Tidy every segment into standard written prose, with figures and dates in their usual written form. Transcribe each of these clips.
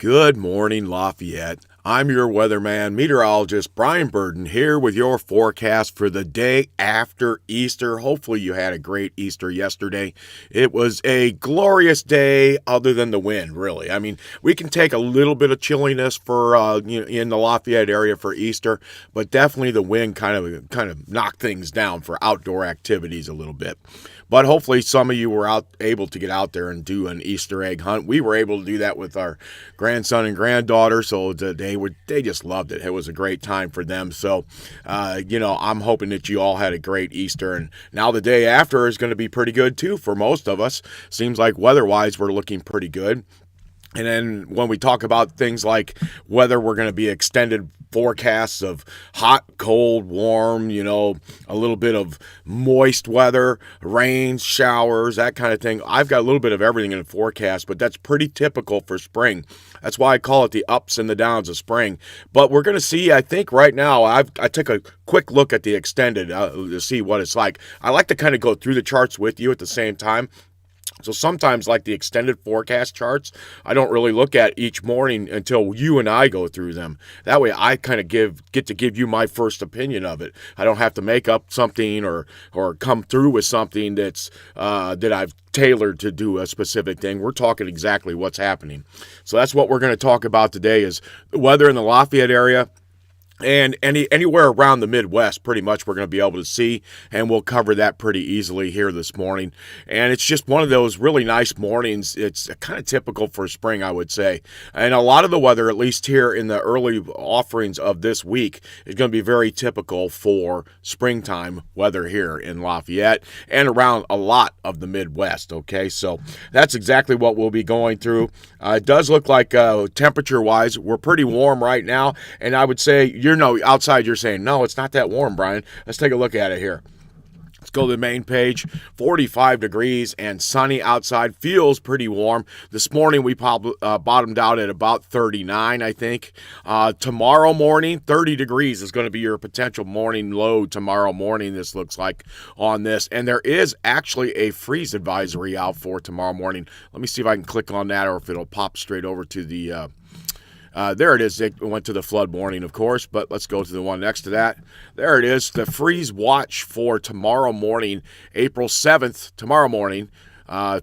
Good morning, Lafayette. I'm your weatherman, meteorologist Brian Burden, here with your forecast for the day after Easter. Hopefully you had a great Easter yesterday. It was a glorious day other than the wind, really. I mean, we can take a little bit of chilliness for in the Lafayette area for Easter, but definitely the wind kind of knocked things down for outdoor activities a little bit. But hopefully some of you were able to get out there and do an Easter egg hunt. We were able to do that with our grandson and granddaughter, so they just loved it. It was a great time for them. So, I'm hoping that you all had a great Easter. And now the day after is going to be pretty good, too, for most of us. Seems like weather-wise we're looking pretty good. And then when we talk about things like weather, we're going to be extended forecasts of hot, cold, warm, a little bit of moist weather, rain, showers, that kind of thing. I've got a little bit of everything in the forecast, but that's pretty typical for spring. That's why I call it the ups and the downs of spring. But we're going to see, I think right now, I took a quick look at the extended to see what it's like. I like to kind of go through the charts with you at the same time. So sometimes, like the extended forecast charts, I don't really look at each morning until you and I go through them. That way I kind of get to give you my first opinion of it. I don't have to make up something or come through with something that I've tailored to do a specific thing. We're talking exactly what's happening. So that's what we're going to talk about today is the weather in the Lafayette area. And anywhere around the Midwest, pretty much we're going to be able to see, and we'll cover that pretty easily here this morning. And it's just one of those really nice mornings. It's kind of typical for spring, I would say. And a lot of the weather, at least here in the early offerings of this week, is going to be very typical for springtime weather here in Lafayette and around a lot of the Midwest, okay? So that's exactly what we'll be going through. It does look like temperature-wise, we're pretty warm right now, and I would say outside you're saying, no, it's not that warm, Brian. Let's take a look at it here. Let's go to the main page. 45 degrees and sunny outside. Feels pretty warm. This morning we bottomed out at about 39, I think. Tomorrow morning, 30 degrees is going to be your potential morning low tomorrow morning, this looks like on this. And there is actually a freeze advisory out for tomorrow morning. Let me see if I can click on that or if it'll pop straight over to the... there it is. It went to the flood warning, of course, but let's go to the one next to that. There it is. The freeze watch for tomorrow morning, April 7th, tomorrow morning,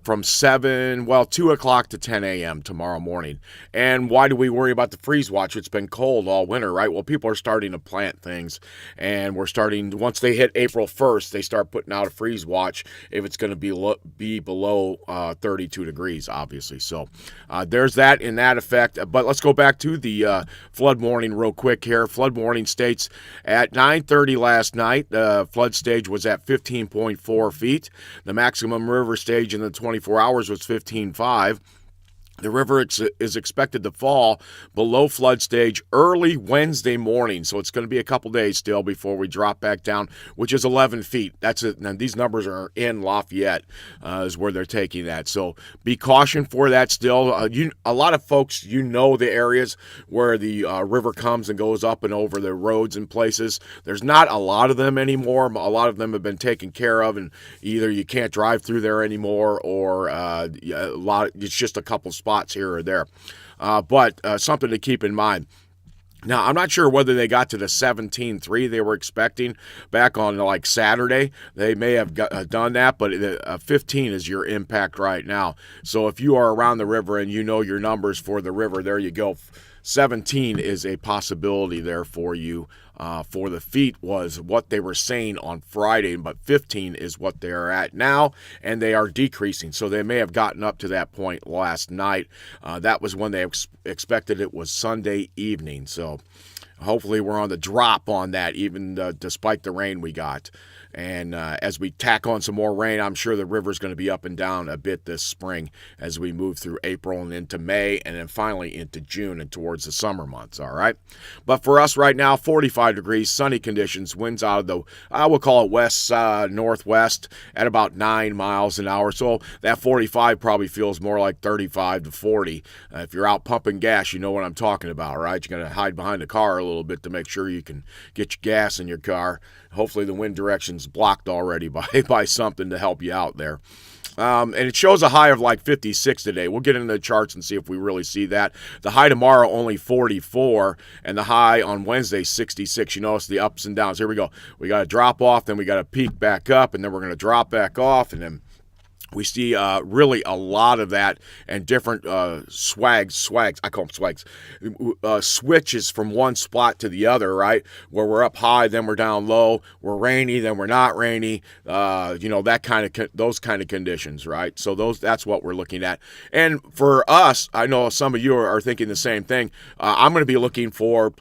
from 2 o'clock to 10 a.m. tomorrow morning. And why do we worry about the freeze watch? It's been cold all winter, right? Well, people are starting to plant things, and once they hit April 1st, they start putting out a freeze watch if it's going to be below 32 degrees, obviously. So there's that in that effect. But let's go back to the flood warning real quick here. Flood warning states at 9:30 last night, the flood stage was at 15.4 feet. The maximum river stage in the 24 hours was 15.5. The river is expected to fall below flood stage early Wednesday morning, so it's going to be a couple days still before we drop back down, which is 11 feet. That's it. And these numbers are in Lafayette, is where they're taking that. So be cautioned for that still. A lot of folks, the areas where the river comes and goes up and over the roads and places. There's not a lot of them anymore. A lot of them have been taken care of, and either you can't drive through there anymore, or it's just a couple spots here or there. But something to keep in mind. Now, I'm not sure whether they got to the 17.3 they were expecting back on like Saturday. They may have done that, but 15 is your impact right now. So if you are around the river and you know your numbers for the river, there you go. 17 is a possibility there for you. For the feet was what they were saying on Friday, but 15 is what they are at now, and they are decreasing. So they may have gotten up to that point last night. That was when they expected it was Sunday evening. So hopefully we're on the drop on that, even despite the rain we got. And as we tack on some more rain, I'm sure the river's going to be up and down a bit this spring as we move through April and into May, and then finally into June and towards the summer months, all right? But for us right now, 45 degrees, sunny conditions, winds out of the, I will call it west, northwest at about 9 miles an hour. So that 45 probably feels more like 35 to 40. If you're out pumping gas, you know what I'm talking about, right? You're going to hide behind the car a little bit to make sure you can get your gas in your car. Hopefully the wind direction's blocked already by something to help you out there. And it shows a high of like 56 today. We'll get into the charts and see if we really see that. The high tomorrow only 44, and the high on Wednesday 66. You notice the ups and downs. Here we go. We got to drop off, then we got to peak back up, and then we're going to drop back off, and then we see really a lot of that and different swags, I call them swags, switches from one spot to the other, right? Where we're up high, then we're down low, we're rainy, then we're not rainy, that those kind of conditions, right? So that's what we're looking at. And for us, I know some of you are thinking the same thing. I'm going to be looking for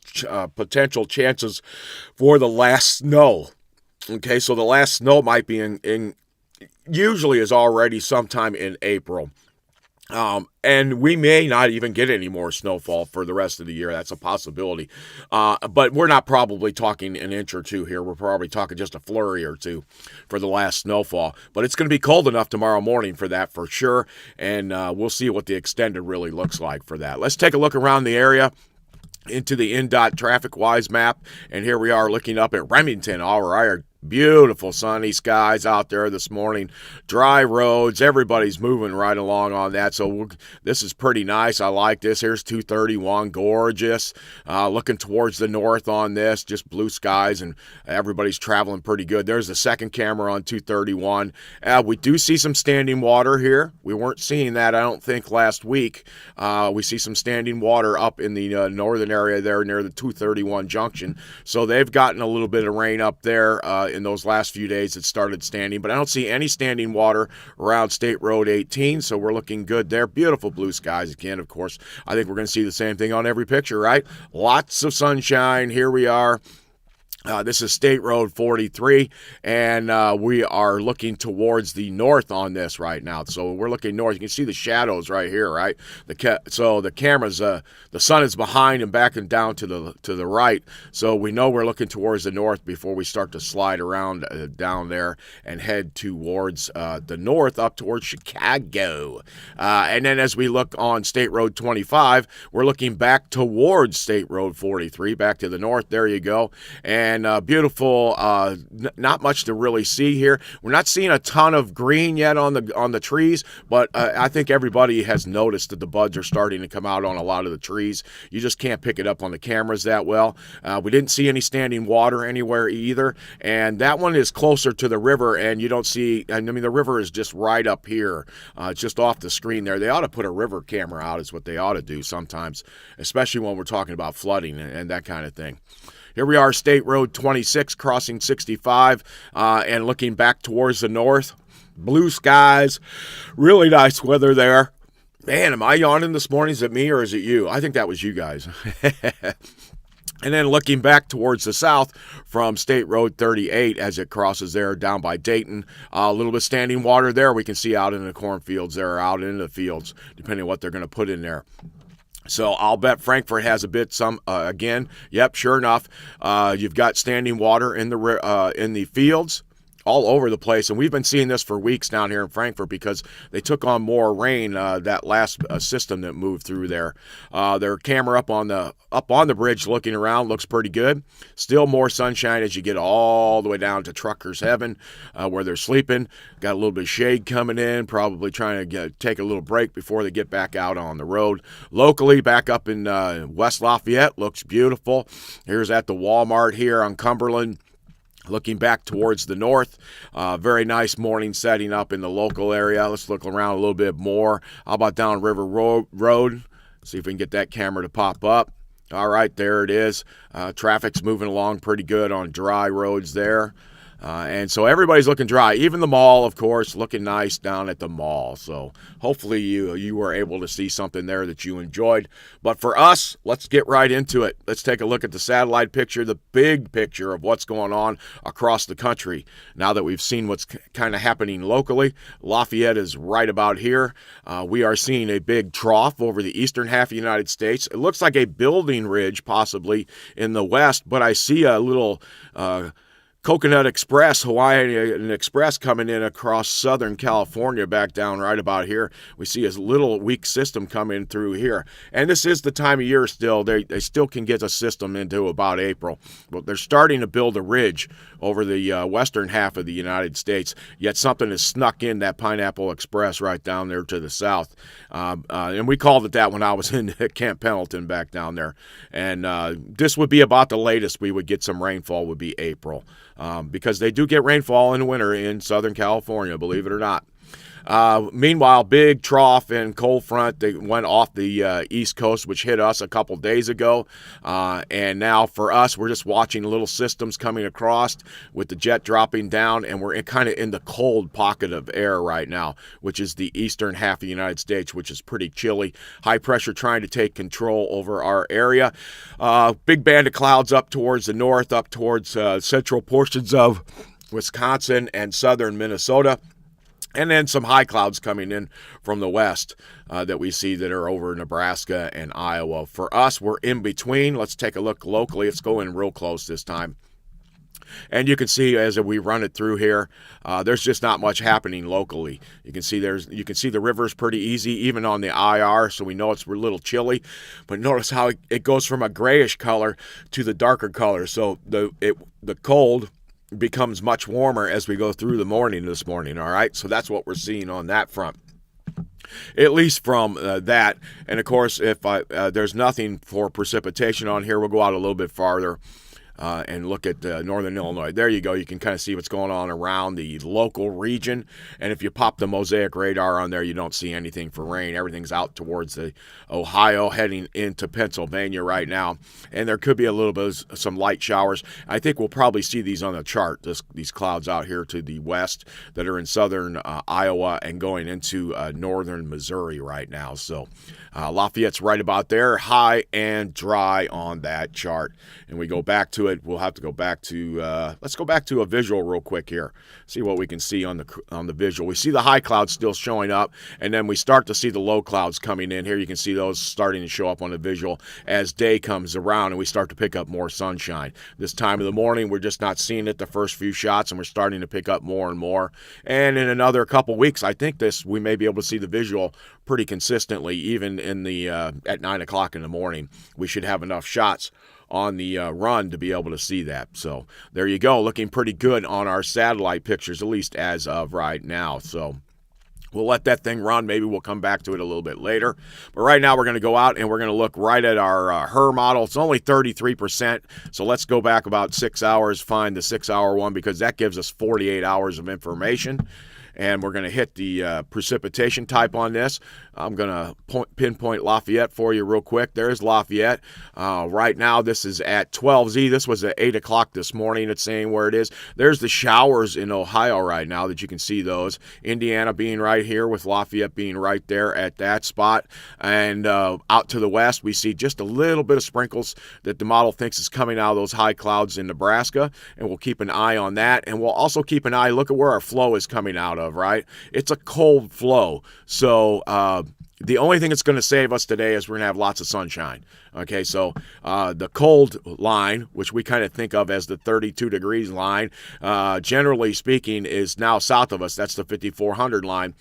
potential chances for the last snow. Okay, so the last snow might be in usually is already sometime in April. And we may not even get any more snowfall for the rest of the year. That's a possibility. But we're not probably talking an inch or two here. We're probably talking just a flurry or two for the last snowfall. But it's going to be cold enough tomorrow morning for that for sure. And we'll see what the extended really looks like for that. Let's take a look around the area into the INDOT TrafficWise map. And here we are looking up at Remington. All right. Beautiful sunny skies out there this morning. Dry roads. Everybody's moving right along on that. So this is pretty nice. I like this. Here's 231. Gorgeous. Looking towards the north on this. Just blue skies, and everybody's traveling pretty good. There's the second camera on 231. We do see some standing water here. We weren't seeing that, I don't think, last week. We see some standing water up in the northern area there near the 231 junction. So they've gotten a little bit of rain up there in those last few days. It started standing, but I don't see any standing water around State Road 18, so we're looking good there. Beautiful blue skies again, of course. I think we're going to see the same thing on every picture, right? Lots of sunshine. Here we are. This is State Road 43, and we are looking towards the north on this right now. So we're looking north. You can see the shadows right here, right? So the cameras, the sun is behind and backing down to the right. So we know we're looking towards the north before we start to slide around down there and head towards the north up towards Chicago. And then as we look on State Road 25, we're looking back towards State Road 43, back to the north. There you go. And beautiful, not much to really see here. We're not seeing a ton of green yet on the trees, but I think everybody has noticed that the buds are starting to come out on a lot of the trees. You just can't pick it up on the cameras that well. We didn't see any standing water anywhere either, and that one is closer to the river, and you don't see, I mean, the river is just right up here. It's just off the screen there. They ought to put a river camera out is what they ought to do sometimes, especially when we're talking about flooding and that kind of thing. Here we are, State Road 26, crossing 65, and looking back towards the north. Blue skies, really nice weather there. Man, am I yawning this morning? Is it me or is it you? I think that was you guys. And then looking back towards the south from State Road 38 as it crosses there down by Dayton. A little bit standing water there we can see out in the cornfields there, out in the fields, depending on what they're going to put in there. So I'll bet Frankfort has a bit again. Yep, sure enough. You've got standing water in the fields all over the place, and we've been seeing this for weeks down here in Frankfort because they took on more rain that last system that moved through there. Their camera up on the bridge looking around looks pretty good. Still more sunshine as you get all the way down to Truckers Heaven where they're sleeping. Got a little bit of shade coming in, probably trying to take a little break before they get back out on the road. Locally, back up in West Lafayette, looks beautiful. Here's at the Walmart here on Cumberland. Looking back towards the north, very nice morning setting up in the local area. Let's look around a little bit more. How about down River Road? See if we can get that camera to pop up. All right, there it is. Traffic's moving along pretty good on dry roads there. And so everybody's looking dry. Even the mall, of course, looking nice down at the mall. So hopefully you were able to see something there that you enjoyed. But for us, let's get right into it. Let's take a look at the satellite picture, the big picture of what's going on across the country. Now that we've seen what's kind of happening locally, Lafayette is right about here. We are seeing a big trough over the eastern half of the United States. It looks like a building ridge possibly in the west, but I see a little Coconut Express, Hawaiian Express coming in across Southern California back down right about here. We see a little weak system coming through here. And this is the time of year still. They still can get a system into about April. But they're starting to build a ridge over the western half of the United States. Yet something has snuck in that Pineapple Express right down there to the south. And we called it that when I was in Camp Pendleton back down there. And this would be about the latest we would get some rainfall would be April. Because they do get rainfall in the winter in Southern California, believe it or not. Meanwhile, big trough and cold front, they went off the East Coast, which hit us a couple days ago. And now for us, we're just watching little systems coming across with the jet dropping down, and we're kind of in the cold pocket of air right now, which is the eastern half of the United States, which is pretty chilly. High pressure trying to take control over our area. Big band of clouds up towards the north, up towards central portions of Wisconsin and southern Minnesota. And then some high clouds coming in from the west that we see that are over Nebraska and Iowa. For us, we're in between. Let's take a look locally. Let's go in real close this time. And you can see as we run it through here, there's just not much happening locally. You can see the river's pretty easy, even on the IR, so we know it's a little chilly. But notice how it goes from a grayish color to the darker color. So the cold becomes much warmer as we go through the morning this morning, all right? So that's what we're seeing on that front, at least from that. And, of course, if there's nothing for precipitation on here, we'll go out a little bit farther and look at northern Illinois. There you go. You can kind of see what's going on around the local region. And if you pop the mosaic radar on there, you don't see anything for rain. Everything's out towards the Ohio, heading into Pennsylvania right now. And there could be a little bit of some light showers. I think we'll probably see these on the chart, these clouds out here to the west that are in southern Iowa and going into northern Missouri right now. So Lafayette's right about there, high and dry on that chart. And we go back to it. We'll have to go back to let's go back to a visual real quick here. See what we can see on the visual. We see the high clouds still showing up, and then we start to see the low clouds coming in here. You can see those starting to show up on the visual as day comes around and we start to pick up more sunshine. This time of the morning, we're just not seeing it the first few shots, and we're starting to pick up more and more. And in another couple weeks, I think we may be able to see the visual pretty consistently, even in the at 9 o'clock in the morning. We should have enough shots on the run to be able to see that. So there you go, looking pretty good on our satellite pictures, at least as of right now. So we'll let that thing run. Maybe we'll come back to it a little bit later. But right now we're going to go out and we're going to look right at our HER model. It's only 33%. So let's go back about 6 hours, find the 6-hour one, because that gives us 48 hours of information. And we're going to hit the precipitation type on this. I'm going to pinpoint Lafayette for you real quick. There's Lafayette. Right now, this is at 12Z. This was at 8 o'clock this morning. It's saying where it is. There's the showers in Ohio right now that you can see those. Indiana being right here with Lafayette being right there at that spot. And out to the west, we see just a little bit of sprinkles that the model thinks is coming out of those high clouds in Nebraska. And we'll keep an eye on that. And we'll also keep an eye, look at where our flow is coming out of, right? It's a cold flow. So the only thing that's going to save us today is we're going to have lots of sunshine. Okay, so the cold line, which we kind of think of as the 32 degrees line, generally speaking, is now south of us. That's the 5400 line.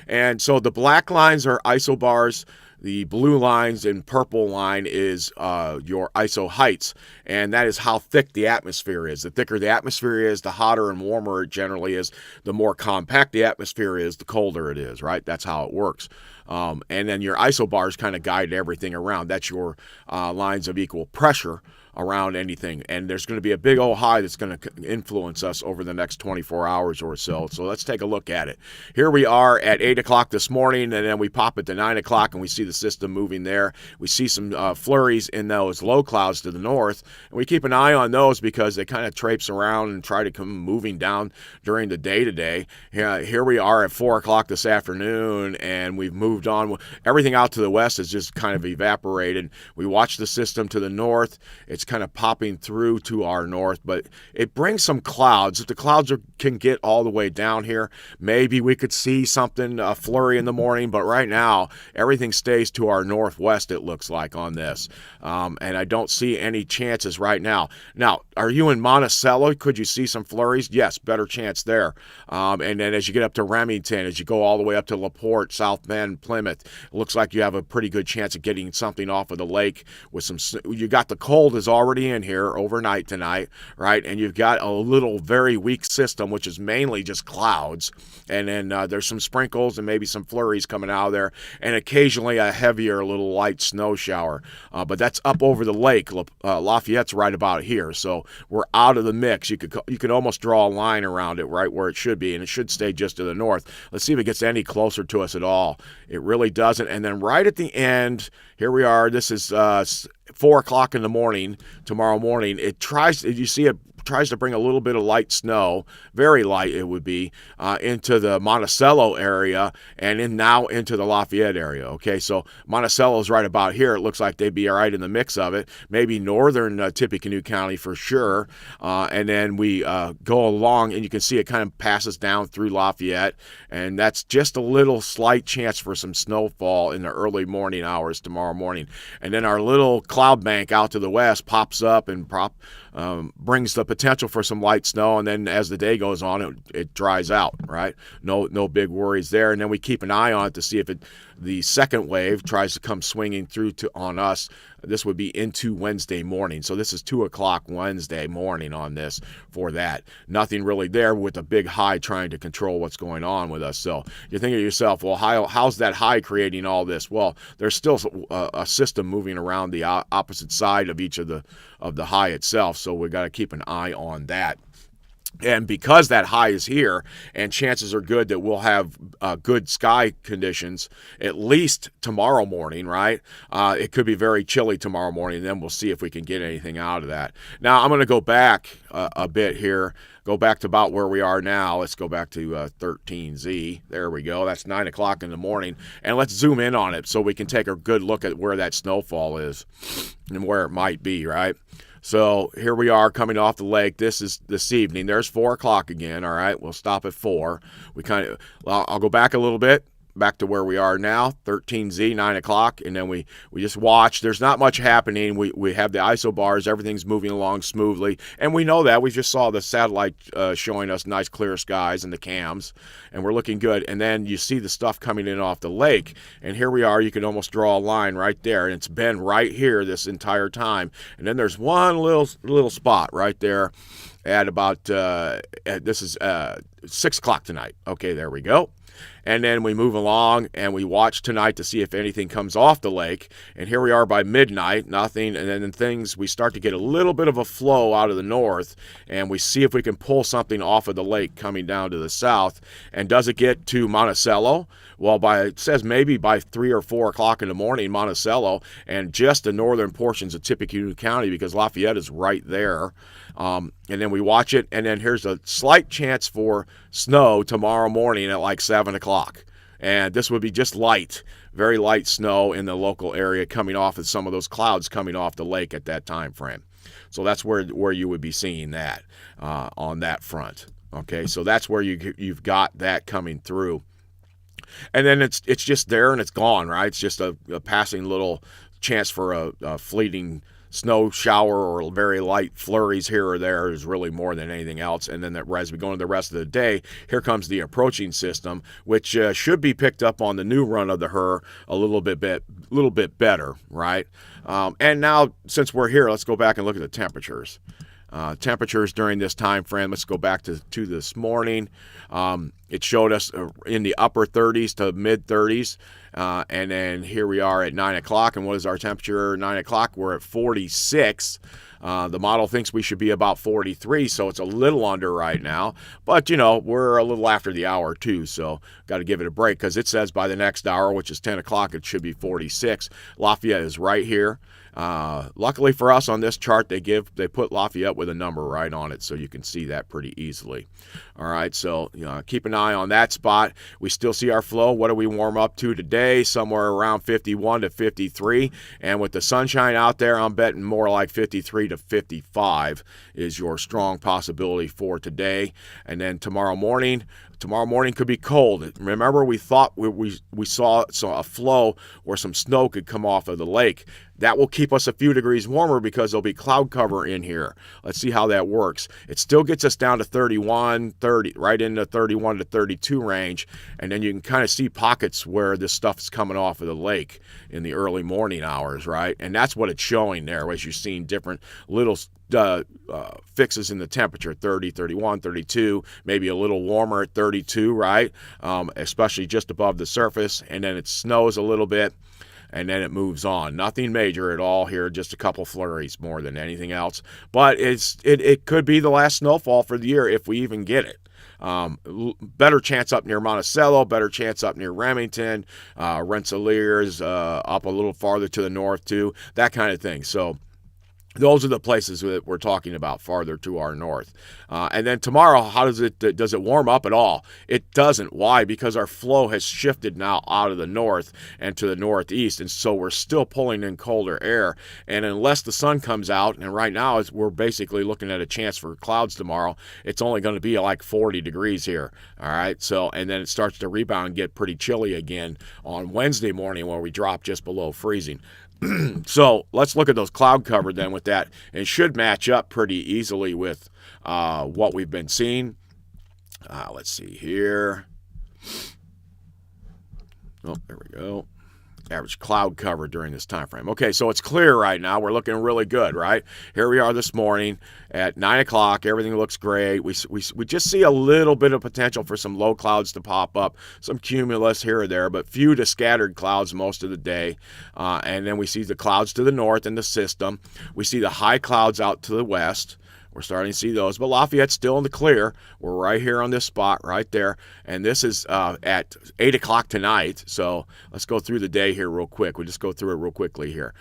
And so the black lines are isobars. The blue lines and purple line is your ISO heights, and that is how thick the atmosphere is. The thicker the atmosphere is, the hotter and warmer it generally is. The more compact the atmosphere is, the colder it is, right? That's how it works. And then your isobars kind of guide everything around. That's your lines of equal pressure around anything. And there's going to be a big old high that's going to influence us over the next 24 hours or so. So let's take a look at it. Here we are at 8 o'clock this morning, and then we pop it to 9 o'clock, and we see the system moving there. We see some flurries in those low clouds to the north, and we keep an eye on those because they kind of traipse around and try to come moving down during the day today. Here we are at 4 o'clock this afternoon, and we've moved moved on. Everything out to the west has just kind of evaporated. We watch the system to the north. It's kind of popping through to our north, but it brings some clouds. If the clouds can get all the way down here, maybe we could see something, a flurry in the morning, but right now, everything stays to our northwest, it looks like, on this. And I don't see any chances right now. Now, are you in Monticello? Could you see some flurries? Yes, better chance there. And then as you get up to Remington, as you go all the way up to LaPorte, South Bend, Plymouth, it looks like you have a pretty good chance of getting something off of the lake with some. You got the cold is already in here overnight tonight, right? And you've got a little very weak system, which is mainly just clouds. And then there's some sprinkles and maybe some flurries coming out of there, and occasionally a heavier little light snow shower. But that's up over the lake. Lafayette's right about here, so we're out of the mix. You could almost draw a line around it right where it should be, and it should stay just to the north. Let's see if it gets any closer to us at all. It really doesn't. And then right at the end, here we are. This is 4 o'clock in the morning tomorrow morning. It tries. You see it tries to bring a little bit of light snow, very light it would be, into the Monticello area and now into the Lafayette area. Okay, so Monticello is right about here. It looks like they'd be right in the mix of it. Maybe northern Tippecanoe County for sure. And then we go along, and you can see it kind of passes down through Lafayette, and that's just a little slight chance for some snowfall in the early morning hours tomorrow morning. And then our little cloud bank out to the west pops up and brings the potential for some light snow, and then as the day goes on, it dries out, right? No big worries there. And then we keep an eye on it to see if the second wave tries to come swinging through on us. This would be into Wednesday morning. So this is 2 o'clock Wednesday morning on this for that. Nothing really there with a big high trying to control what's going on with us. So you're thinking to yourself, well, how's that high creating all this? Well, there's still a system moving around the opposite side of each of the high itself. So we've got to keep an eye on that. And because that high is here, and chances are good that we'll have good sky conditions, at least tomorrow morning, right? It could be very chilly tomorrow morning, and then we'll see if we can get anything out of that. Now, I'm going to go back a bit here, go back to about where we are now. Let's go back to 13Z. There we go. That's 9 o'clock in the morning. And let's zoom in on it so we can take a good look at where that snowfall is and where it might be, right? So here we are coming off the lake. This is this evening. There's 4 o'clock again. All right, we'll stop at 4. I'll go back a little bit, back to where we are now, 13Z, 9 o'clock, and then we just watch. There's not much happening. We have the isobars. Everything's moving along smoothly, and we know that. We just saw the satellite showing us nice clear skies and the cams, and we're looking good. And then you see the stuff coming in off the lake, and here we are. You can almost draw a line right there, and it's been right here this entire time. And then there's one little spot right there at about, this is 6 o'clock tonight. Okay, there we go. And then we move along and we watch tonight to see if anything comes off the lake. And here we are by midnight, nothing. And then we start to get a little bit of a flow out of the north, and we see if we can pull something off of the lake coming down to the south. And does it get to Monticello? Well, it says maybe by 3 or 4 o'clock in the morning, Monticello, and just the northern portions of Tippecanoe County, because Lafayette is right there. And then we watch it, and then here's a slight chance for snow tomorrow morning at like 7 o'clock. And this would be just light, very light snow in the local area coming off of some of those clouds coming off the lake at that time frame. So that's where you would be seeing that on that front. Okay, so that's where you've got that coming through. And then it's just there and it's gone, right? It's just a passing little chance for a fleeting snow shower or very light flurries here or there is really more than anything else. And then as we go into the rest of the day, here comes the approaching system, which should be picked up on the new run of the HRRR a little bit better, right? And now, since we're here, let's go back and look at the temperatures. Temperatures during this time frame. Let's go back to this morning. It showed us in the upper 30s to mid 30s. And then here we are at 9 o'clock. And what is our temperature? 9 o'clock, we're at 46. The model thinks we should be about 43, so it's a little under right now. But, we're a little after the hour, too, so got to give it a break because it says by the next hour, which is 10 o'clock, it should be 46. Lafayette is right here. Luckily for us on this chart, they put Lafayette with a number right on it, so you can see that pretty easily. All right, so keep an eye on that spot. We still see our flow. What do we warm up to today? Somewhere around 51 to 53. And with the sunshine out there, I'm betting more like 53 to 55 is your strong possibility for today. And then tomorrow morning could be cold. Remember, we thought we saw a flow where some snow could come off of the lake. That will keep us a few degrees warmer because there'll be cloud cover in here. Let's see how that works. It still gets us down to 31, 30, right in the 31 to 32 range. And then you can kind of see pockets where this stuff is coming off of the lake in the early morning hours, right? And that's what it's showing there as you're seeing different little fixes in the temperature, 30, 31, 32, maybe a little warmer at 32, right? Especially just above the surface. And then it snows a little bit. And then it moves on. Nothing major at all here, just a couple flurries more than anything else. But it could be the last snowfall for the year if we even get it. Better chance up near Monticello, better chance up near Remington, Rensselaer's up a little farther to the north too, that kind of thing. So those are the places that we're talking about farther to our north. And then tomorrow, how does it warm up at all? It doesn't. Why? Because our flow has shifted now out of the north and to the northeast, and so we're still pulling in colder air. And unless the sun comes out, and right now we're basically looking at a chance for clouds tomorrow, it's only going to be like 40 degrees here. All right. So, and then it starts to rebound and get pretty chilly again on Wednesday morning where we drop just below freezing. So let's look at those cloud cover then with that. It should match up pretty easily with what we've been seeing. Let's see here. Oh, there we go. Average cloud cover during this time frame. Okay, so it's clear right now. We're looking really good, right? Here we are this morning at 9 o'clock. Everything looks great. We just see a little bit of potential for some low clouds to pop up, some cumulus here or there, but few to scattered clouds most of the day. And then we see the clouds to the north in the system. We see the high clouds out to the west. We're starting to see those, but Lafayette's still in the clear. We're right here on this spot right there, and this is at 8 o'clock tonight, so let's go through the day here real quick. We'll just go through it real quickly here.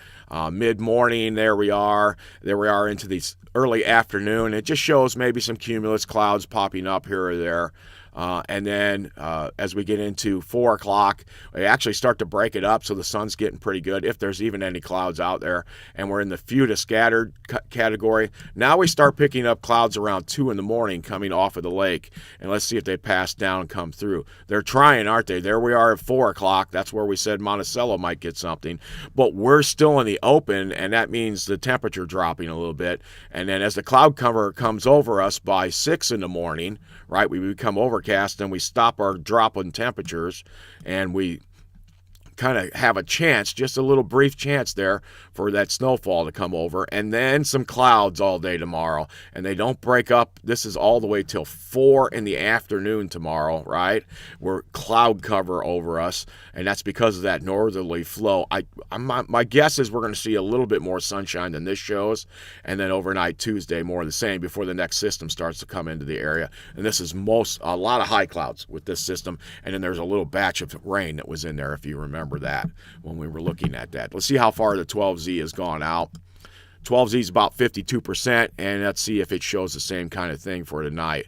Mid-morning, there we are into the early afternoon. It just shows maybe some cumulus clouds popping up here or there. And then as we get into 4 o'clock, we actually start to break it up, so the sun's getting pretty good, if there's even any clouds out there. And we're in the few to scattered category. Now we start picking up clouds around 2 in the morning coming off of the lake. And let's see if they pass down and come through. They're trying, aren't they? There we are at 4 o'clock. That's where we said Monticello might get something. But we're still in the open, and that means the temperature dropping a little bit. And then as the cloud cover comes over us by 6 in the morning, right, we become overcast and we stop our drop in temperatures, and we kind of have a chance, just a little brief chance there for that snowfall to come over, and then some clouds all day tomorrow, and they don't break up. This is all the way till 4 in the afternoon tomorrow, right? We're cloud cover over us, and that's because of that northerly flow. My guess is we're going to see a little bit more sunshine than this shows, and then overnight Tuesday more of the same before the next system starts to come into the area. And this is a lot of high clouds with this system, and then there's a little batch of rain that was in there, if you remember that when we were looking at that. Let's see how far the 12Z has gone out. 12Z is about 52%, and let's see if it shows the same kind of thing for tonight.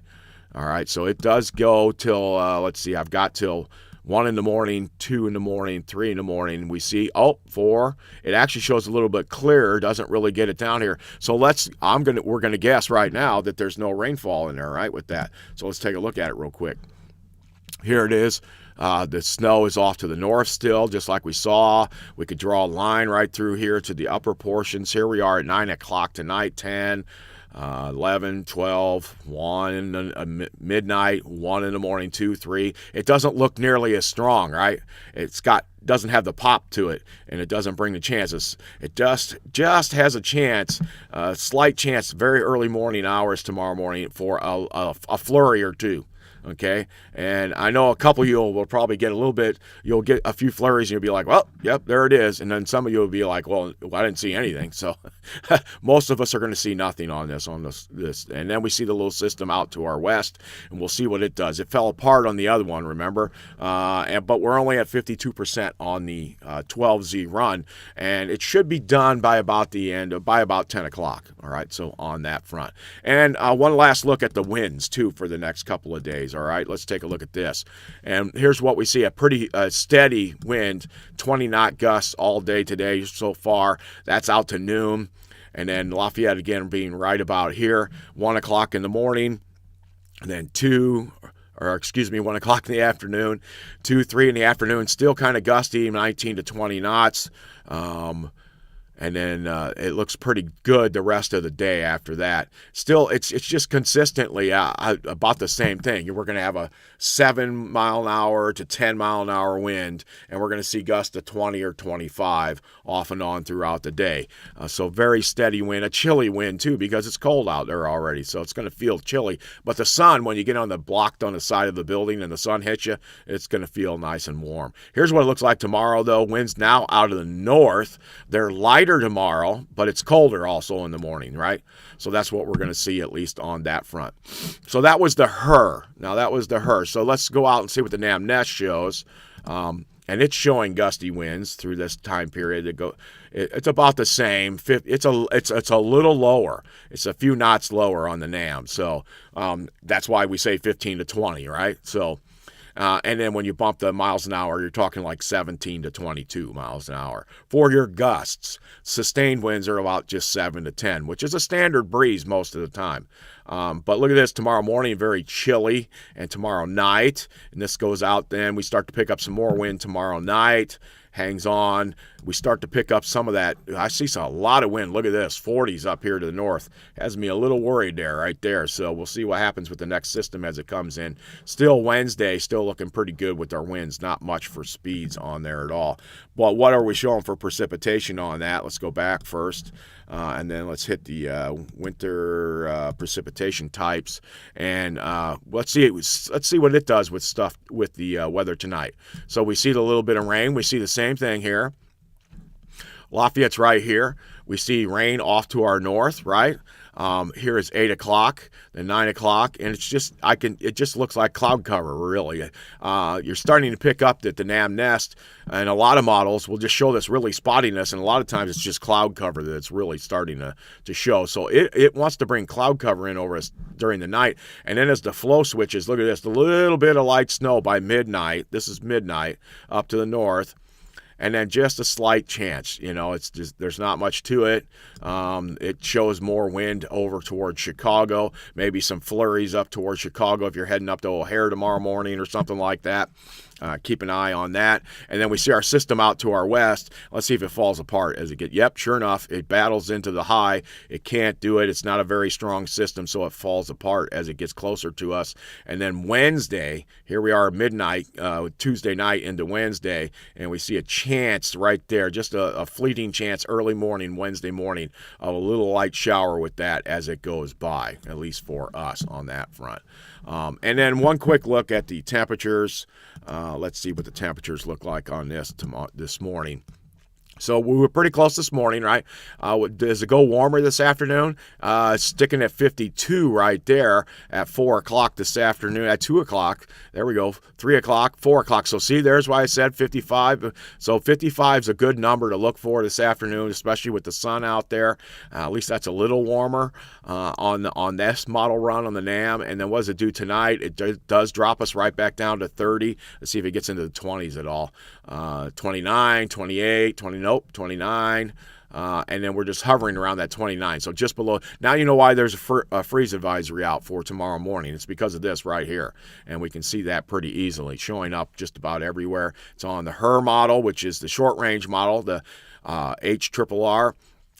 All right, so it does go till, let's see, I've got till 1 in the morning, 2 in the morning, 3 in the morning. We see, 4. It actually shows a little bit clearer, doesn't really get it down here. So we're gonna guess right now that there's no rainfall in there, right, with that. So let's take a look at it real quick. Here it is. The snow is off to the north still, just like we saw. We could draw a line right through here to the upper portions. Here we are at 9 o'clock tonight, 10, 11, 12, 1, midnight, 1 in the morning, 2, 3. It doesn't look nearly as strong, right? Doesn't have the pop to it, and it doesn't bring the chances. It just has a chance, a slight chance, very early morning hours tomorrow morning for a flurry or two. Okay, and I know a couple of you will probably get a little bit. You'll get a few flurries, and you'll be like, "Well, yep, there it is." And then some of you will be like, "Well, I didn't see anything." So most of us are going to see nothing on this. And then we see the little system out to our west, and we'll see what it does. It fell apart on the other one, remember? But we're only at 52% on the 12Z run, and it should be done by about the end, by about 10 o'clock. All right, so on that front. And one last look at the winds too for the next couple of days. All right, let's take a look at this. And here's what we see: a pretty steady wind, 20-knot gusts all day today so far. That's out to noon. And then Lafayette again being right about here, 1 o'clock in the morning, and then 1 o'clock in the afternoon, 2, 3 in the afternoon, still kind of gusty, 19 to 20 knots. And then it looks pretty good the rest of the day after that. Still, it's just consistently about the same thing. We're going to have a 7-mile-an-hour to 10-mile-an-hour wind, and we're going to see gusts of 20 or 25 off and on throughout the day. So very steady wind, a chilly wind too, because it's cold out there already, so it's going to feel chilly. But the sun, when you get blocked on the side of the building and the sun hits you, it's going to feel nice and warm. Here's what it looks like tomorrow, though. Winds now out of the north. They're lighter tomorrow, but it's colder also in the morning, right? So that's what we're going to see, at least on that front. So that was the HER. Now that was the HER. So let's go out and see what the NAM Nest shows. And it's showing gusty winds through this time period. It's about the same. It's a little lower. It's a few knots lower on the NAM. So that's why we say 15 to 20, right? So. And then when you bump the miles an hour, you're talking like 17 to 22 miles an hour. For your gusts, sustained winds are about just 7 to 10, which is a standard breeze most of the time. But look at this, tomorrow morning, very chilly, and tomorrow night, and this goes out then, we start to pick up some more wind tomorrow night, hangs on. We start to pick up some of that. I see a lot of wind. Look at this, 40s up here to the north. Has me a little worried there, right there. So we'll see what happens with the next system as it comes in. Still Wednesday, still looking pretty good with our winds. Not much for speeds on there at all. But what are we showing for precipitation on that? Let's go back first. And then let's hit the winter precipitation types, and let's see what it does with the weather tonight. So we see the little bit of rain. We see the same thing here. Lafayette's right here. We see rain off to our north, right? Here is 8 o'clock, then 9 o'clock, and it just looks like cloud cover, really. You're starting to pick up that the NAM Nest, and a lot of models will just show this really spottiness, and a lot of times it's just cloud cover that's really starting to show. So it wants to bring cloud cover in over us during the night, and then as the flow switches, look at this, a little bit of light snow by midnight. This is midnight up to the north. And then just a slight chance, it's just, there's not much to it. It shows more wind over towards Chicago, maybe some flurries up towards Chicago if you're heading up to O'Hare tomorrow morning or something like that. Keep an eye on that. And then we see our system out to our west. Let's see if it falls apart as it gets. Yep, sure enough, it battles into the high. It can't do it. It's not a very strong system, so it falls apart as it gets closer to us. And then Wednesday, here we are at midnight, Tuesday night into Wednesday, and we see a chance right there, just a fleeting chance early morning, Wednesday morning, of a little light shower with that as it goes by, at least for us on that front. And then one quick look at the temperatures. Let's see what the temperatures look like on this morning. So we were pretty close this morning, right? Does it go warmer this afternoon? Sticking at 52 right there at 4 o'clock this afternoon. At 2 o'clock, there we go, 3 o'clock, 4 o'clock. So see, there's why I said 55. So 55 is a good number to look for this afternoon, especially with the sun out there. At least that's a little warmer on this model run on the NAM. And then what does it do tonight? It does drop us right back down to 30. Let's see if it gets into the 20s at all. 29, 28, 29, and then we're just hovering around that 29, so just below. Now you know why there's a freeze advisory out for tomorrow morning. It's because of this right here, and we can see that pretty easily showing up just about everywhere. It's on the HER model, which is the short-range model, the HRRR,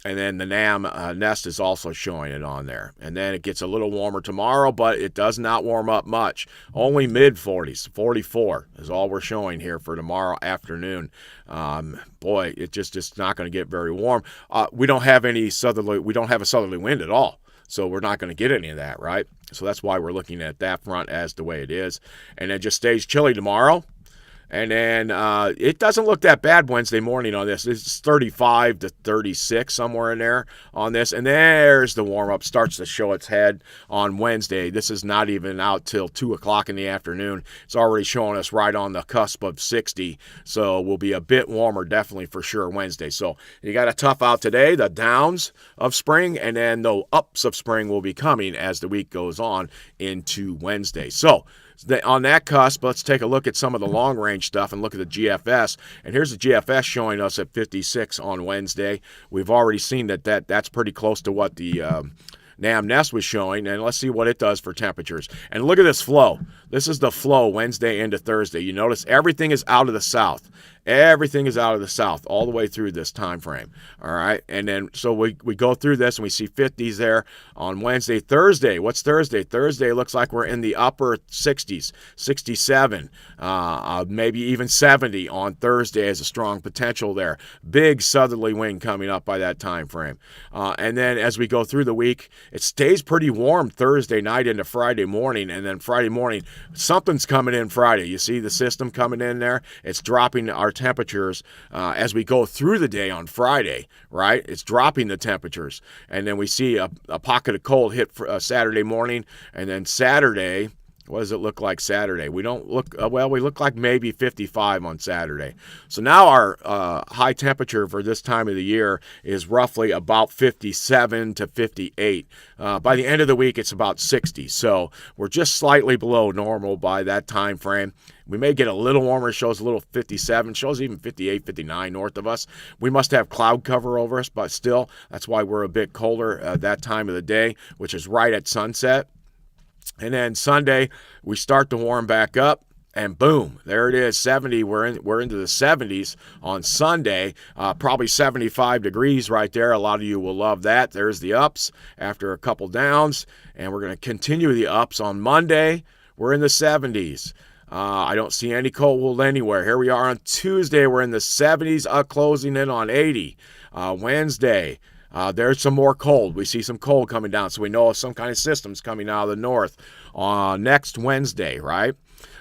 and then the NAM Nest is also showing it on there. And then it gets a little warmer tomorrow, but it does not warm up much. Only mid-40s, 44 is all we're showing here for tomorrow afternoon. Boy, it's not going to get very warm. We don't have a southerly wind at all. So we're not going to get any of that, right? So that's why we're looking at that front as the way it is. And it just stays chilly tomorrow. And then it doesn't look that bad Wednesday morning on this. It's 35 to 36, somewhere in there on this. And there's the warm-up. Starts to show its head on Wednesday. This is not even out till 2 o'clock in the afternoon. It's already showing us right on the cusp of 60. So we'll be a bit warmer, definitely, for sure, Wednesday. So you got a tough out today, the downs of spring, and then the ups of spring will be coming as the week goes on into Wednesday. So on that cusp, let's take a look at some of the long-range stuff and look at the GFS. And here's the GFS showing us at 56 on Wednesday. We've already seen that's pretty close to what the NAM-NEST was showing, and let's see what it does for temperatures. And look at this flow. This is the flow Wednesday into Thursday. You notice everything is out of the south. Everything is out of the south all the way through this time frame. All right, and then so we go through this and we see 50s there on Wednesday. Thursday, what's Thursday? Thursday looks like we're in the upper 60s, 67, maybe even 70 on Thursday as a strong potential there. Big southerly wind coming up by that time frame. And then as we go through the week, it stays pretty warm Thursday night into Friday morning, and then Friday morning, something's coming in Friday. You see the system coming in there? It's dropping our temperatures as we go through the day on Friday, right? It's dropping the temperatures. And then we see a pocket of cold hit for, Saturday morning, and then Saturday, what does it look like Saturday? We don't look, we look like maybe 55 on Saturday. So now our high temperature for this time of the year is roughly about 57 to 58. By the end of the week, it's about 60. So we're just slightly below normal by that time frame. We may get a little warmer, shows a little 57, shows even 58, 59 north of us. We must have cloud cover over us, but still, that's why we're a bit colder at that time of the day, which is right at sunset. And then Sunday, we start to warm back up, and boom, there it is, 70. We're into the 70s on Sunday, probably 75 degrees right there. A lot of you will love that. There's the ups after a couple downs, and we're going to continue the ups on Monday. We're in the 70s. I don't see any cold anywhere. Here we are on Tuesday. We're in the 70s, closing in on 80. Wednesday, there's some more cold. We see some cold coming down, so we know some kind of system's coming out of the north next Wednesday, right?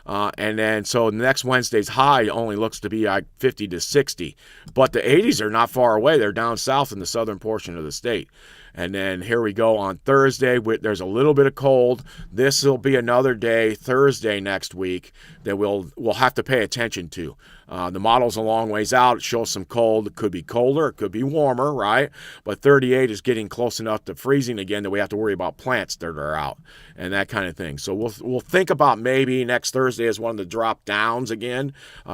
And then so next Wednesday's high only looks to be like 50 to 60. But the 80s are not far away. They're down south in the southern portion of the state. And then here we go on Thursday. There's a little bit of cold. This will be another day, Thursday next week, that we'll have to pay attention to. The model's a long ways out. It shows some cold. It could be colder. It could be warmer, right? But 38 is getting close enough to freezing again that we have to worry about plants that are out and that kind of thing. So we'll think about maybe next Thursday as one of the drop downs again,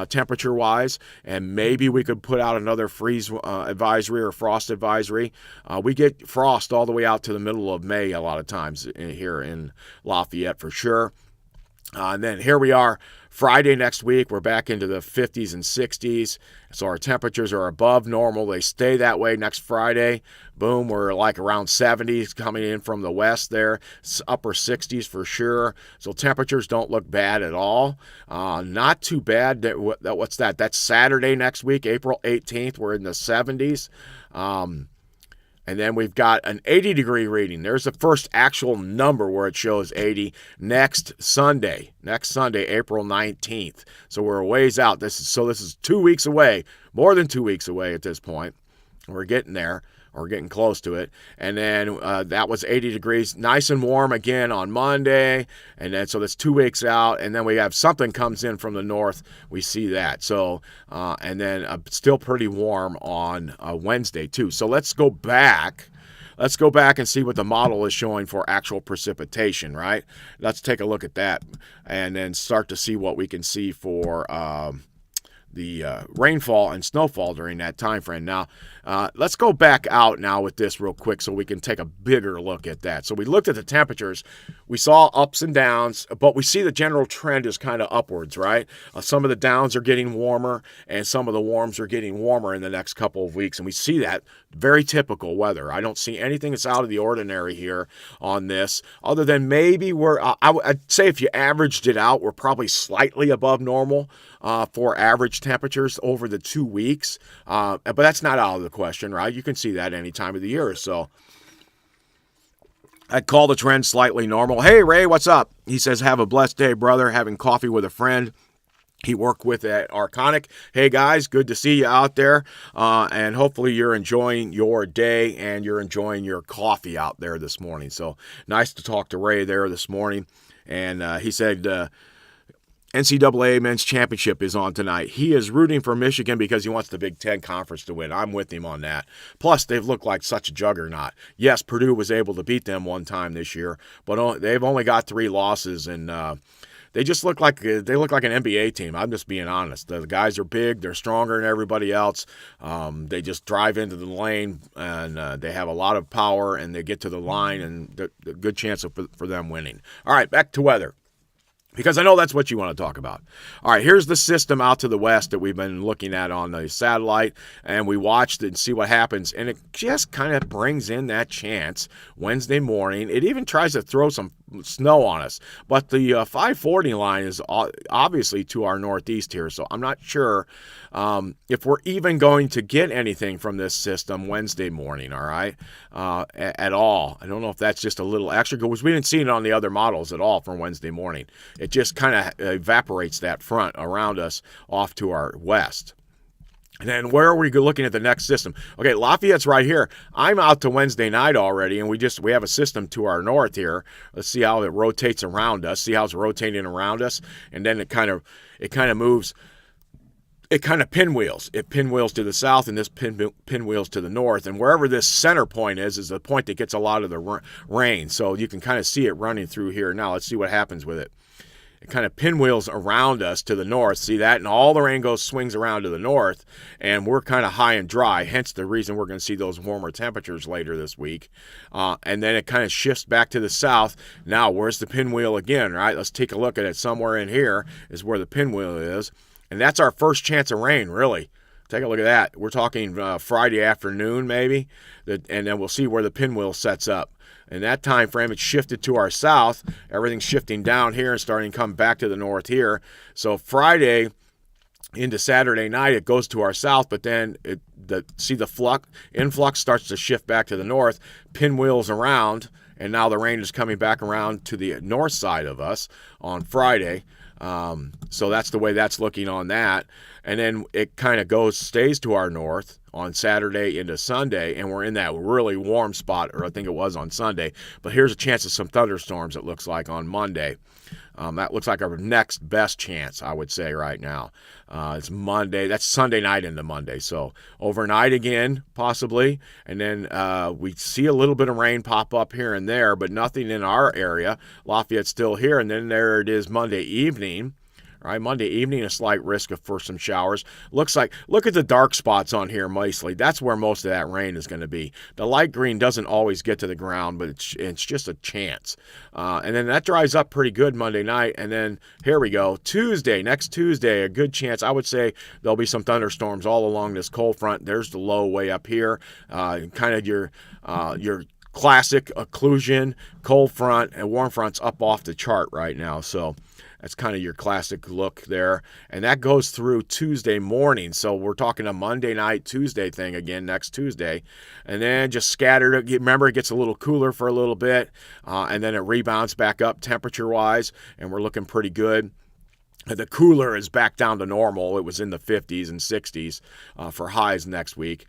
temperature-wise, and maybe we could put out another freeze advisory or frost advisory. We get frost all the way out to the middle of May a lot of times here in Lafayette for sure. And then here we are, Friday next week, we're back into the 50s and 60s. So our temperatures are above normal. They stay that way next Friday. Boom, we're like around 70s coming in from the west there. Upper 60s for sure. So temperatures don't look bad at all. Not too bad. What's that? That's Saturday next week, April 18th. We're in the 70s. And then we've got an 80-degree reading. There's the first actual number where it shows 80 next Sunday, April 19th. So we're a ways out. This is 2 weeks away, more than 2 weeks away at this point. We're getting there. Or getting close to it. And then that was 80 degrees, nice and warm again on Monday. And then so that's 2 weeks out. And then we have something comes in from the north. We see that. So, and then still pretty warm on Wednesday too. So let's go back. Let's go back and see what the model is showing for actual precipitation, right? Let's take a look at that and then start to see what we can see for the rainfall and snowfall during that time frame. Now, let's go back out now with this real quick so we can take a bigger look at that. So we looked at the temperatures. We saw ups and downs, but we see the general trend is kind of upwards, right? Some of the downs are getting warmer, and some of the warms are getting warmer in the next couple of weeks, and we see that very typical weather. I don't see anything that's out of the ordinary here on this, other than maybe I'd say if you averaged it out, we're probably slightly above normal for average temperatures over the 2 weeks, but that's not out of the question, right? You can see that any time of the year or so. I call the trend slightly normal. Hey, Ray, what's up? He says, have a blessed day, brother. Having coffee with a friend he worked with at Arconic. Hey, guys, good to see you out there. And hopefully you're enjoying your day and you're enjoying your coffee out there this morning. So nice to talk to Ray there this morning. And he said, NCAA Men's Championship is on tonight. He is rooting for Michigan because he wants the Big Ten Conference to win. I'm with him on that. Plus, they've looked like such a juggernaut. Yes, Purdue was able to beat them one time this year, but they've only got 3 losses, and they just look like an NBA team. I'm just being honest. The guys are big. They're stronger than everybody else. They just drive into the lane, and they have a lot of power, and they get to the line, and a good chance for them winning. All right, back to weather, because I know that's what you want to talk about. All right, here's the system out to the west that we've been looking at on the satellite, and we watched it and see what happens, and it just kind of brings in that chance Wednesday morning. It even tries to throw some snow on us, but the 540 line is obviously to our northeast here, so I'm not sure if we're even going to get anything from this system Wednesday morning, all right, at all. I don't know if that's just a little extra, because we didn't see it on the other models at all for Wednesday morning. It just kind of evaporates that front around us off to our west. And then where are we looking at the next system? Okay, Lafayette's right here. I'm out to Wednesday night already, and we have a system to our north here. Let's see how it rotates around us. See how it's rotating around us, and then it kind of moves. It kind of pinwheels. It pinwheels to the south, and this pinwheels to the north. And wherever this center point is the point that gets a lot of the rain. So you can kind of see it running through here. Now let's see what happens with it. It kind of pinwheels around us to the north. See that? And all the rain swings around to the north, and we're kind of high and dry, hence the reason we're going to see those warmer temperatures later this week. And then it kind of shifts back to the south. Now, where's the pinwheel again, right? Let's take a look at it. Somewhere in here is where the pinwheel is, and that's our first chance of rain, really. Take a look at that. We're talking Friday afternoon maybe, and then we'll see where the pinwheel sets up. In that time frame, it's shifted to our south. Everything's shifting down here and starting to come back to the north here. So Friday into Saturday night, it goes to our south, but then the influx starts to shift back to the north, pinwheels around, and now the rain is coming back around to the north side of us on Friday. So that's the way that's looking on that. And then it kind of stays to our north on Saturday into Sunday, and we're in that really warm spot, or I think it was on Sunday. But here's a chance of some thunderstorms, it looks like, on Monday. That looks like our next best chance, I would say, right now. It's Monday. That's Sunday night into Monday. So overnight again, possibly. And then we see a little bit of rain pop up here and there, but nothing in our area. Lafayette's still here. And then there it is Monday evening. Right, Monday evening, a slight risk for some showers. Look at the dark spots on here mostly. That's where most of that rain is going to be. The light green doesn't always get to the ground, but it's just a chance. And then that dries up pretty good Monday night. And then here we go. Next Tuesday, a good chance. I would say there'll be some thunderstorms all along this cold front. There's the low way up here. Kind of your classic occlusion, cold front, and warm fronts up off the chart right now. So that's kind of your classic look there. And that goes through Tuesday morning. So we're talking a Monday night, Tuesday thing again next Tuesday. And then just scattered. Remember, it gets a little cooler for a little bit. And then it rebounds back up temperature-wise. And we're looking pretty good. The cooler is back down to normal. It was in the 50s and 60s for highs next week.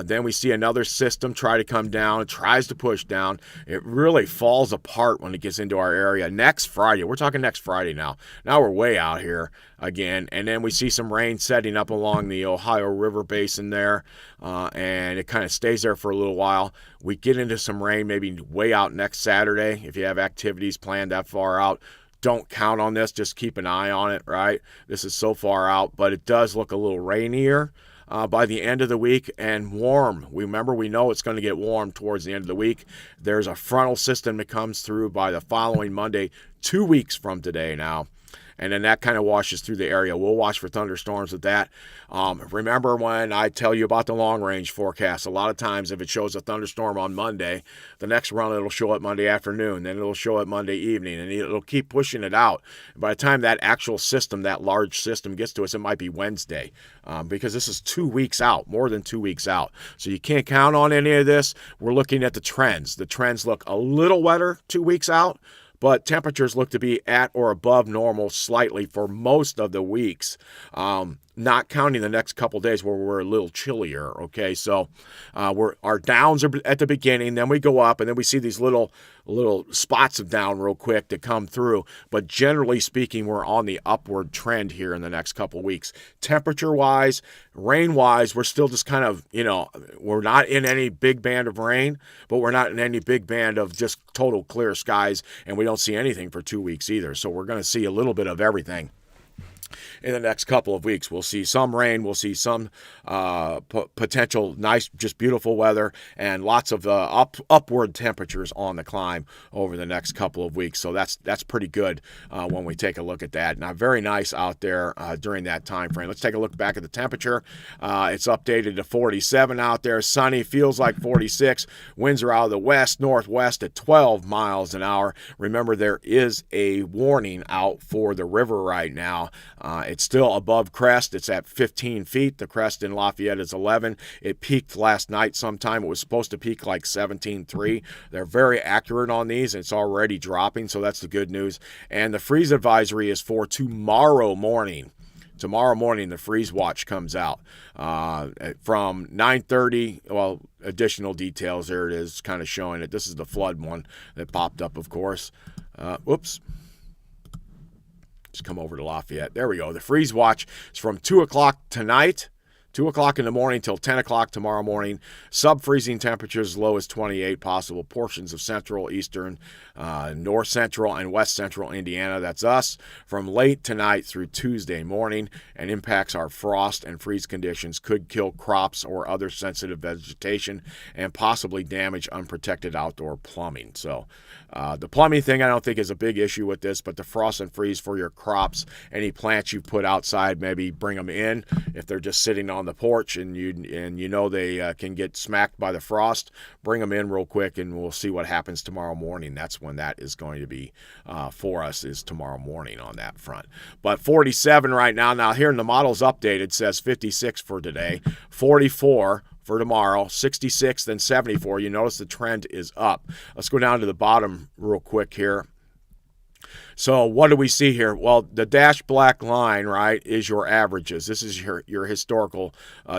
Then we see another system try to come down. It tries to push down. It really falls apart when it gets into our area. Next Friday, we're talking next Friday now. Now we're way out here again. And then we see some rain setting up along the Ohio River basin there. And it kind of stays there for a little while. We get into some rain maybe way out next Saturday if you have activities planned that far out. Don't count on this. Just keep an eye on it, right? This is so far out, but it does look a little rainier by the end of the week and warm. We know it's going to get warm towards the end of the week. There's a frontal system that comes through by the following Monday, 2 weeks from today now. and then that kind of washes through the area. We'll watch for thunderstorms with that. Remember when I tell you about the long-range forecast, a lot of times if it shows a thunderstorm on Monday, the next run it'll show it Monday afternoon, then it'll show it Monday evening, and it'll keep pushing it out. By the time that actual system, that large system gets to us, it might be Wednesday, because this is 2 weeks out, more than 2 weeks out. So you can't count on any of this. We're looking at the trends. The trends look a little wetter 2 weeks out, but temperatures look to be at or above normal slightly for most of the weeks, not counting the next couple days where we're a little chillier. Okay, so our downs are at the beginning, then we go up, and then we see these little spots of down real quick that come through. But generally speaking, we're on the upward trend here in the next couple weeks. Temperature-wise, rain-wise, we're still just kind of, we're not in any big band of rain, but we're not in any big band of just total clear skies, and we don't see anything for 2 weeks either. So we're going to see a little bit of everything in the next couple of weeks. We'll see some rain, we'll see some potential nice, just beautiful weather, and lots of upward temperatures on the climb over the next couple of weeks. So that's pretty good when we take a look at that. Now, very nice out there during that time frame. Let's take a look back at the temperature. It's updated to 47 out there. Sunny, feels like 46. Winds are out of the west, northwest at 12 miles an hour. Remember, there is a warning out for the river right now. It's still above crest. It's at 15 feet. The crest in Lafayette is 11. It peaked last night sometime. It was supposed to peak like 17.3. They're very accurate on these. It's already dropping, so that's the good news. And the freeze advisory is for tomorrow morning. Tomorrow morning, the freeze watch comes out from 9:30. Well, additional details. There it is, kind of showing it. This is the flood one that popped up, of course. Whoops. Just come over to Lafayette. There we go. The freeze watch is from 2 o'clock tonight, 2 o'clock in the morning till 10 o'clock tomorrow morning. Sub-freezing temperatures as low as 28. Possible portions of central, eastern, north central, and west central Indiana. That's us. From late tonight through Tuesday morning, and impacts our frost and freeze conditions. Could kill crops or other sensitive vegetation and possibly damage unprotected outdoor plumbing. So the plumbing thing I don't think is a big issue with this, but the frost and freeze for your crops, any plants you put outside, maybe bring them in. If they're just sitting on the porch and you know they can get smacked by the frost, bring them in real quick, and we'll see what happens tomorrow morning. That's when that is going to be for us, is tomorrow morning on that front. But 47 right now. Now here in the models updated says 56 for today, 44 for tomorrow, 66, then 74. You notice the trend is up. Let's go down to the bottom real quick here. So what do we see here? Well, the dashed black line, right, is your averages. This is your historical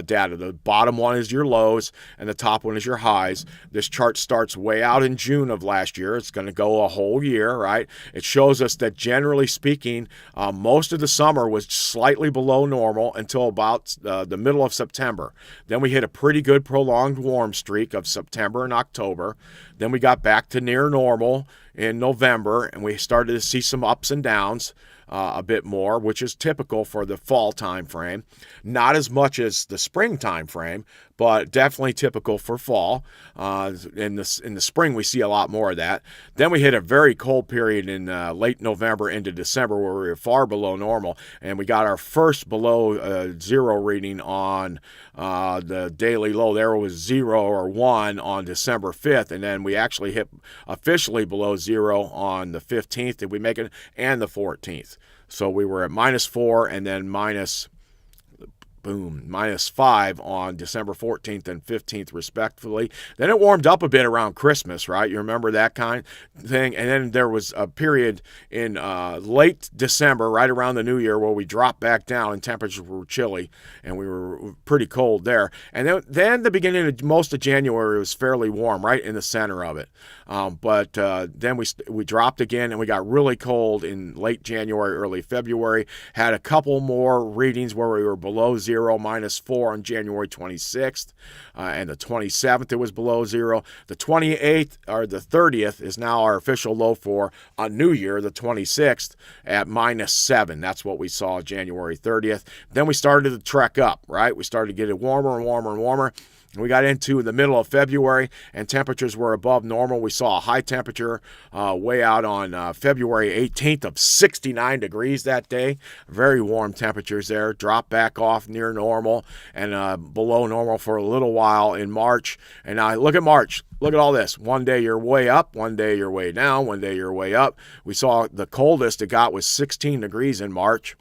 data. The bottom one is your lows, and the top one is your highs. This chart starts way out in June of last year. It's going to go a whole year, right? It shows us that generally speaking, most of the summer was slightly below normal until about the middle of September. Then we hit a pretty good prolonged warm streak of September and October. Then we got back to near normal in November, and we started to see some ups and downs a bit more, which is typical for the fall time frame. Not as much as the spring time frame, but definitely typical for fall. In the spring, we see a lot more of that. Then we hit a very cold period in late November into December where we were far below normal, and we got our first below zero reading on the daily low. There was 0 or 1 on December 5th, and then we actually hit officially below zero on the 15th. Did we make it? And the 14th. So we were at -4 and then -5 on December 14th and 15th, respectively. Then it warmed up a bit around Christmas, right? You remember that kind of thing? And then there was a period in late December, right around the New Year, where we dropped back down and temperatures were chilly, and we were pretty cold there. And then the beginning of most of January was fairly warm, right in the center of it. But then we dropped again, and we got really cold in late January, early February. Had a couple more readings where we were below zero, -4 on January 26th, and the 27th it was below zero. The 28th or the 30th is now our official low for on New Year, the 26th, at -7. That's what we saw January 30th. Then we started to trek up, right? We started to get it warmer and warmer and warmer. We got into the middle of February, and temperatures were above normal. We saw a high temperature way out on February 18th of 69 degrees that day. Very warm temperatures there. Dropped back off near normal and below normal for a little while in March. And now look at March. Look at all this. One day you're way up, one day you're way down, one day you're way up. We saw the coldest it got was 16 degrees in March,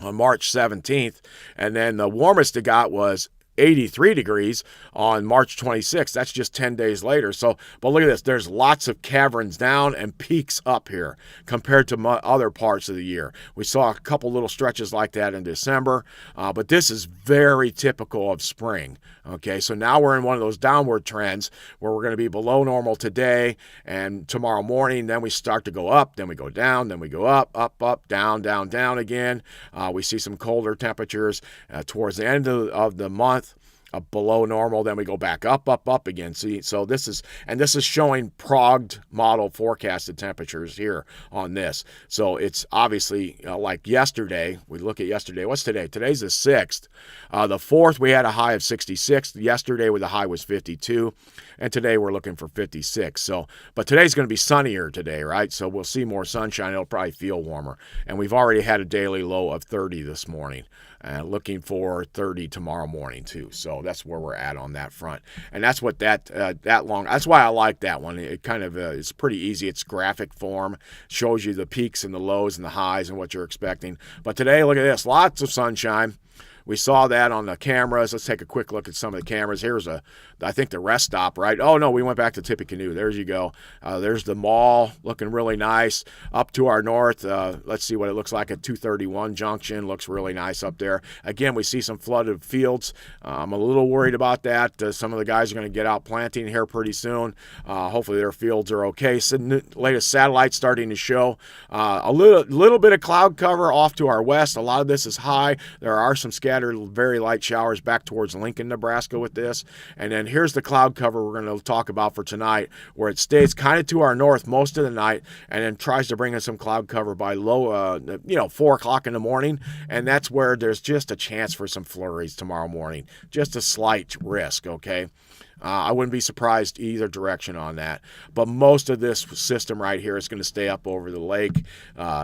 on March 17th. And then the warmest it got was 83 degrees on March 26th. That's just 10 days later. So, but look at this. There's lots of caverns down and peaks up here compared to other parts of the year. We saw a couple little stretches like that in December, but this is very typical of spring. Okay, so now we're in one of those downward trends where we're going to be below normal today and tomorrow morning. Then we start to go up, then we go down, then we go up, up, down, down, down again. We see some colder temperatures towards the end of the month. Below normal, then we go back up again. See, so this is showing progged model forecasted temperatures here on this. So it's obviously like yesterday. We look at yesterday. What's today? Today's the 6th. The 4th, we had a high of 66. Yesterday, the high was 52, and today we're looking for 56. So, but today's going to be sunnier today, right? So we'll see more sunshine. It'll probably feel warmer, and we've already had a daily low of 30 this morning. Looking for 30 tomorrow morning too. So that's where we're at on that front, and that's what that long. That's why I like that one. It kind of is pretty easy. It's graphic form, shows you the peaks and the lows and the highs and what you're expecting. But today, look at this, lots of sunshine. We saw that on the cameras. Let's take a quick look at some of the cameras. Here's I think the rest stop, right? Oh, no, we went back to Tippecanoe. There you go. There's the mall looking really nice. Up to our north, let's see what it looks like at 231 Junction. Looks really nice up there. Again, we see some flooded fields. I'm a little worried about that. Some of the guys are going to get out planting here pretty soon. Hopefully their fields are okay. So, latest satellite starting to show a little bit of cloud cover off to our west. A lot of this is high. There are some scattered very light showers back towards Lincoln, Nebraska with this. And then here's the cloud cover we're going to talk about for tonight, where it stays kind of to our north most of the night and then tries to bring in some cloud cover by 4 o'clock in the morning. And that's where there's just a chance for some flurries tomorrow morning. Just a slight risk, okay? I wouldn't be surprised either direction on that. But most of this system right here is going to stay up over the lake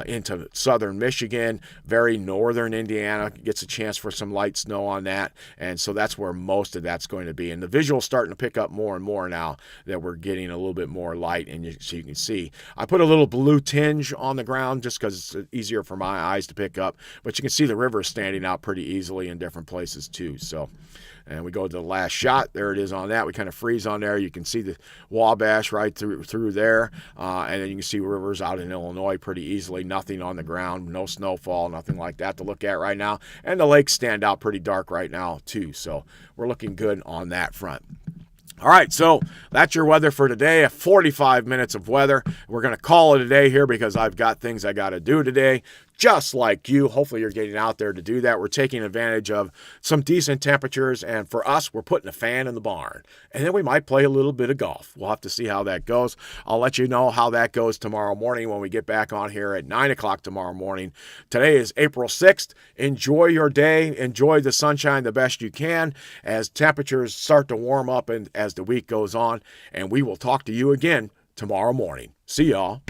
into southern Michigan, very northern Indiana. Gets a chance for some light snow on that. And so that's where most of that's going to be. And the visual's starting to pick up more and more now that we're getting a little bit more light. And so you can see, I put a little blue tinge on the ground just because it's easier for my eyes to pick up. But you can see the river standing out pretty easily in different places too. So, and we go to the last shot. There it is on that. We kind of freeze on there. You can see the Wabash right through there. And then you can see rivers out in Illinois pretty easily. Nothing on the ground, no snowfall, nothing like that to look at right now. And the lakes stand out pretty dark right now too. So we're looking good on that front. All right, so that's your weather for today, 45 minutes of weather. We're going to call it a day here because I've got things I got to do today, just like you. Hopefully you're getting out there to do that. We're taking advantage of some decent temperatures, and for us, we're putting a fan in the barn. And then we might play a little bit of golf. We'll have to see how that goes. I'll let you know how that goes tomorrow morning when we get back on here at 9 o'clock tomorrow morning. Today is April 6th. Enjoy your day. Enjoy the sunshine the best you can as temperatures start to warm up and as the week goes on. And we will talk to you again tomorrow morning. See y'all.